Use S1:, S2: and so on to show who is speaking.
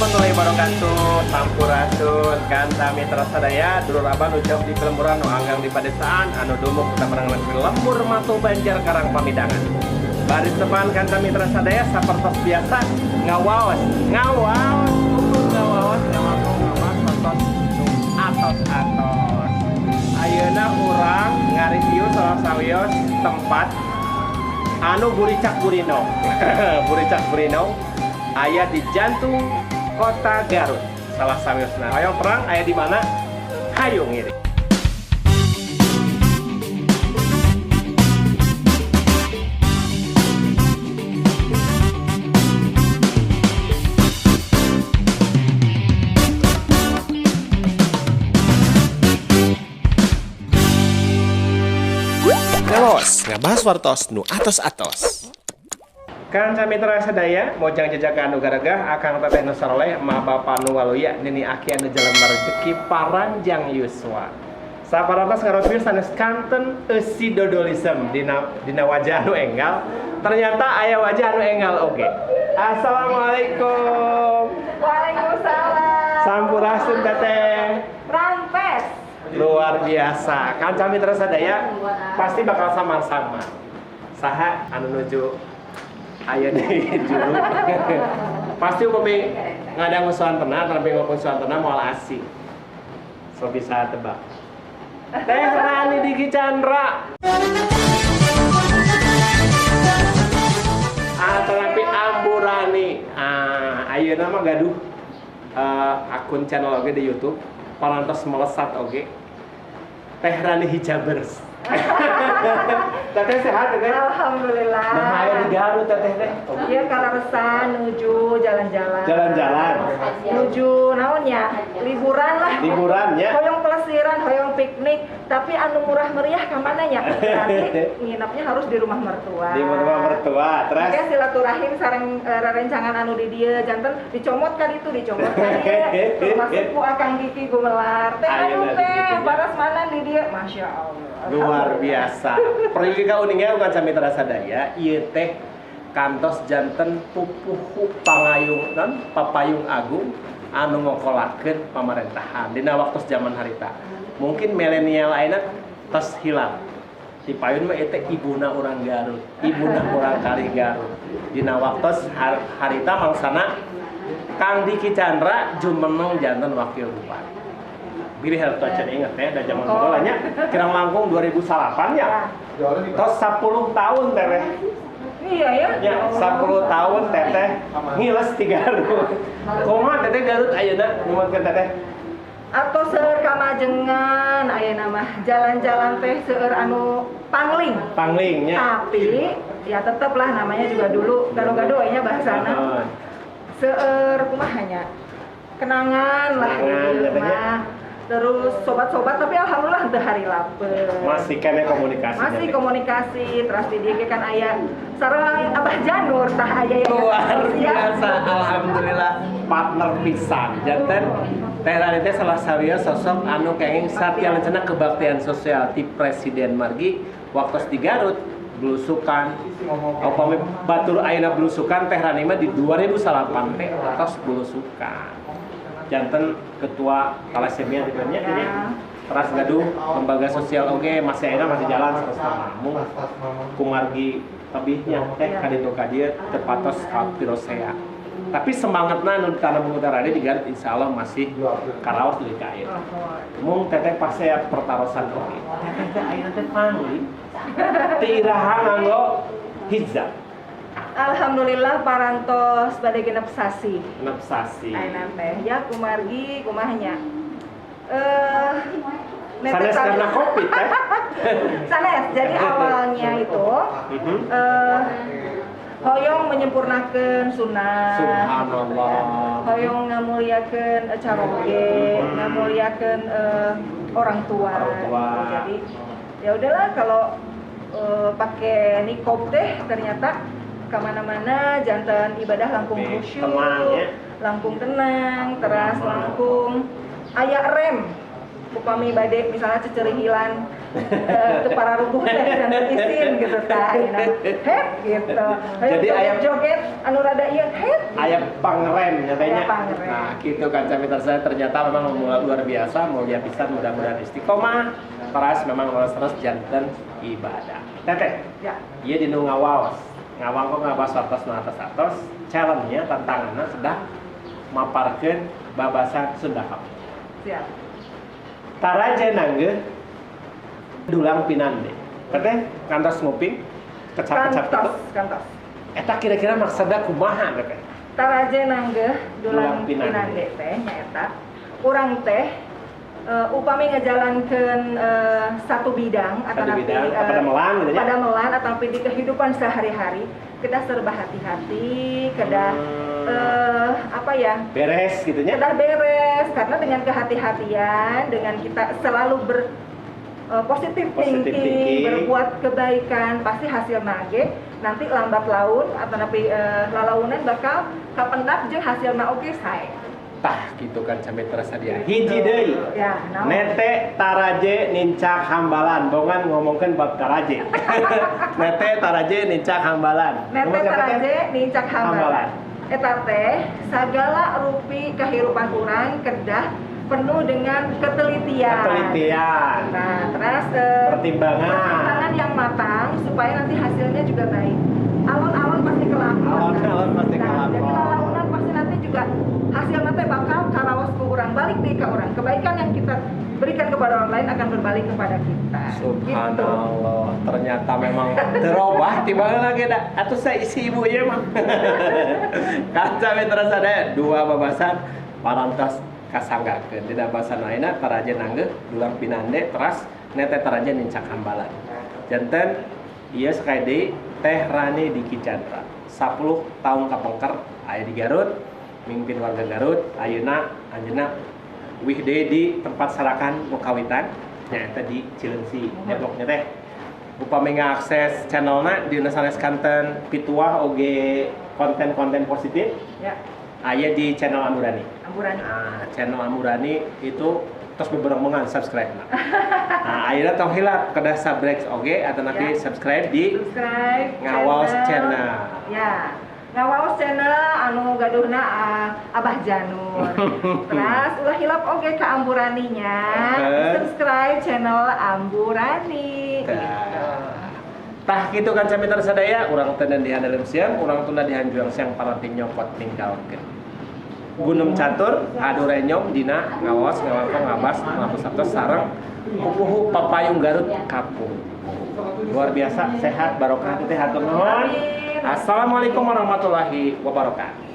S1: warahmatullahi wabarakatuh. Sampurasun kanta mitra sadaya dulur abah nu jauh di kelemburan nu anggang di padesaan anu dumuk kita merangan lembur matu banjar karang pamidangan. Baris depan kanta mitra sadaya sapertos biasa ngawaos atos. Ayeuna urang ngareview salah sawios tempat anu buricak burino. Buricak burino aya di jantung kota Garut. Salah sawiosna. Hayong perang aya di mana? Hayu ngiri.
S2: Ngelos, ngabahas wartos nu atos-atos.
S1: Kanca mitra sadaya mojang jajakan anu garagah akang teteh nu saroleh ma bapa nu waluya nini aki anu jelema rezeki paranjang yuswa. Saparantos ngaropieu sanes kanten eusi dodolisem dina wajah anu enggal. Ternyata aya wajah anu enggal oge. Assalamualaikum.
S3: Waalaikumsalam.
S1: Sampurasun teteh.
S3: Rampes.
S1: Luar biasa. Kanca mitra sadaya pasti bakal samar-samar. Saha anu nuju aya di juru. Pasti upami ngadang musuhan tenang, tapi ngomong musuhan tenang moal asik. So bisa tebak. Teh Rani Diki Chandra. Tapi Amburani. Ayeuna mah gaduh akun channel oge di YouTube. Parantos melesat oge. Teh Rani Hijabers. Teteh sehat teteh?
S3: Alhamdulillah.
S1: Nah, aya di Garut teteh teh.
S3: Iya kalaresan nuju jalan-jalan.
S1: Jalan-jalan.
S3: Nuju naonnya? Liburan lah.
S1: Liburan ya.
S3: Hoyong pelesiran, hoyong piknik, tapi anu murah meriah ka mananya? Nanti nginapnya harus di rumah mertua.
S1: Di rumah mertua, terus
S3: ya silaturahim sareng rerencangan anu di dieu janten dicomot ka ditu, dicomot ka dieu. Termasuk ku Akang Diki Gumelar. Teh anu teh baras mana di dieu? Masya Allah.
S1: luar biasa. Pergi ka uningnya bukan mitra sadaya, ieu teh kantos janten pupuh pangayung dan papayung agung anu ngokolakeun pamerintahan dina waktu zaman harita. Mungkin milenial ayeuna tos hilang. Di payun mah eta ibuna urang Garut, ibuna urang kali Garut. Dina waktu harita mangsana Kang Diki Chandra jumeneng janten wakil bupati. Pilih harus aja ingat ya, ada zaman bola nya kirang langkung 2008 ya. Tos 10 tahun teteh.
S3: Iya ya.
S1: Ya, 10 tahun teteh ngiles di Garut. Kumaha teteh Garut ayeuna numpang teteh?
S3: Atau seueur kamajengan ayeuna mah jalan-jalan teh seueur anu pangling.
S1: Pangling nya.
S3: Tapi ya tetep lah namanya juga dulu gado-gado nya bahasana. Seueur kumahanya kenangan lah di mah. Terus sobat-sobat tapi alhamdulillah teu hari lapar.
S1: Masih kene komunikasi.
S3: Masih komunikasi terus di dieu kan aya sareng Abah Janur tah aya yang
S1: luar biasa. Alhamdulillah partner pisan. Janten Teh Rani teh salah sawieu sosok anu kenging satya lencana kebaktian sosial ti Presiden Margi waktu di Garut belusukan. Upami batur ayeuna belusukan Teh Rani mah di 2008 teh tos belusukan. Janten ketua talasemia di nya ini teras gaduh lembaga sosial oge masih ayeuna masih jalan sareng mamung kumargi tabihnya teh kaditu ka dieu teu patos ka pirosea. Tapi semangatna nu tanam utara di Garut insyaallah masih karaos deui ka ieu. Mung teteh pas saya pertarosan oge. Teteh teh ayeuna teh pangli. Teu iraha nganggo hijab.
S3: Alhamdulillah parantos bade genep sasi.
S1: Genep sasi.
S3: Ayeuna teh ya kumargi kumahnya.
S1: Sanes karena kopi teh.
S3: Sanes. Jadi awalnya itu hoyong menyempurnakan sunnah.
S1: Subhanallah.
S3: Hoyong ngamuliakeun caroge, ngamuliakeun orang tua. Jadi ya udahlah kalau pakai nikob teh ternyata kemana-mana jantan ibadah langkung khusyuk, langkung tenang, teras langkung aya rem. Upami bade misalnya cecerihilan Teu para rubuh teh jangan izin gitu tah ayeuna het gitu.
S1: Jadi aya
S3: joget anu rada ieu het.
S1: Aya pangrem
S3: Aya
S1: katanya.
S3: pangrem.
S1: Nah, gitu kan Camitra saya ternyata memang luar biasa, mulia pisan, mudah-mudahan istiqomah. Terus memang terus janten ibadah. Teteh.
S3: Ya.
S1: Ieu dinu ngawaos. Ngawang kok ngabas wartos nu atos-atos, challenge-nya tantanganna sedah maparkeun babasan Sunda Kapu.
S3: Siap.
S1: Taraje nangge dulang pinande. Teteh kantos nguping kecap-kecap itu.
S3: Kantos.
S1: Eta kira-kira maksudna kumaha teteh?
S3: Taraje nanggeh dulang
S1: Dulang pinande.
S3: pinande teh nyaeta urang teh upami ngajalankeun satu bidang atau
S1: Satu bidang, pada melan gitu ya?
S3: pada melan atau di kehidupan sehari-hari kita serba hati-hati kedah apa ya
S1: Beres gitu nya.
S3: kedah beres karena dengan kehati-hatian dengan kita selalu positive
S1: Positive
S3: thinking,
S1: thinking.
S3: berbuat kebaikan pasti hasil nage nanti lambat laun atau napi lalaunan bakal kapendak jeung hasilna oge sae.
S1: Tah gitu kan sampai terasa dia. Hiji deui.
S3: Ya, naon?
S1: Nete taraje nincak hambalan. Bongan ngomongkeun bab taraje. Nete taraje nincak hambalan.
S3: Nete
S1: Ngomong kata teh?
S3: taraje nincak hambalan. Eta teh sagala rupi kahirupan urang kedah penuh dengan ketelitian.
S1: Ketelitian.
S3: Nah, terus
S1: Pertimbangan
S3: yang matang supaya nanti hasilnya juga baik. Alon-alon pasti kelakon.
S1: Alon-alon pasti kelakon.
S3: Jadi lalaunan pasti nanti juga hasilnya teh bakal karaos ke urang, balik deh ke urang. Kebaikan yang kita berikan kepada orang lain akan berbalik kepada kita.
S1: Subhanallah, ternyata memang terubah tiba lagi dah. Atau saya isi ibu ya mah. Kan sampai terasa ada dua babasan parantos kasanggakeun. Dina basa lainna taraje nangge dulang pinande teras nete taraje nincak hambalan. Janten ieu sakali deui Teh Rani Diki Chandra. 10 tahun kapengker aya di Garut, mimpin warga Garut. Ayeuna anjeunna wih deui di tempat sarakan nu kawitan nyaeta di Cileungsi, Depoknya teh. Upami ngakses channelna dina sanes kanten pituah oge konten-konten positif
S3: Ya,
S1: aya di channel Amurani.
S3: amburan.
S1: Nah, channel Amurani itu terus beberengan subscribe. Nah, ayeuna tong hilap kedah subscribe oge atau nanti
S3: Ya.
S1: subscribe di
S3: Subscribe
S1: Ngawaos channel.
S3: Ya. Ngawaos channel anu gaduhna Abah Janur. Terus ulah hilap oge ka Amburaninya. Subscribe channel Amburani. Gitu.
S1: Tah gitu kan sami tersadaya urang teu di handeuleum siang, urang tunda di hanjuang siang parating nyokot ninggalkeun. Gunung Catur adu renyong dina ngawas ngawangkong ngabas ngapus-apus sareng pupuhu papayung Garut Kapung. Luar biasa sehat barokah teh hatur nuhun. Assalamualaikum warahmatullahi wabarakatuh.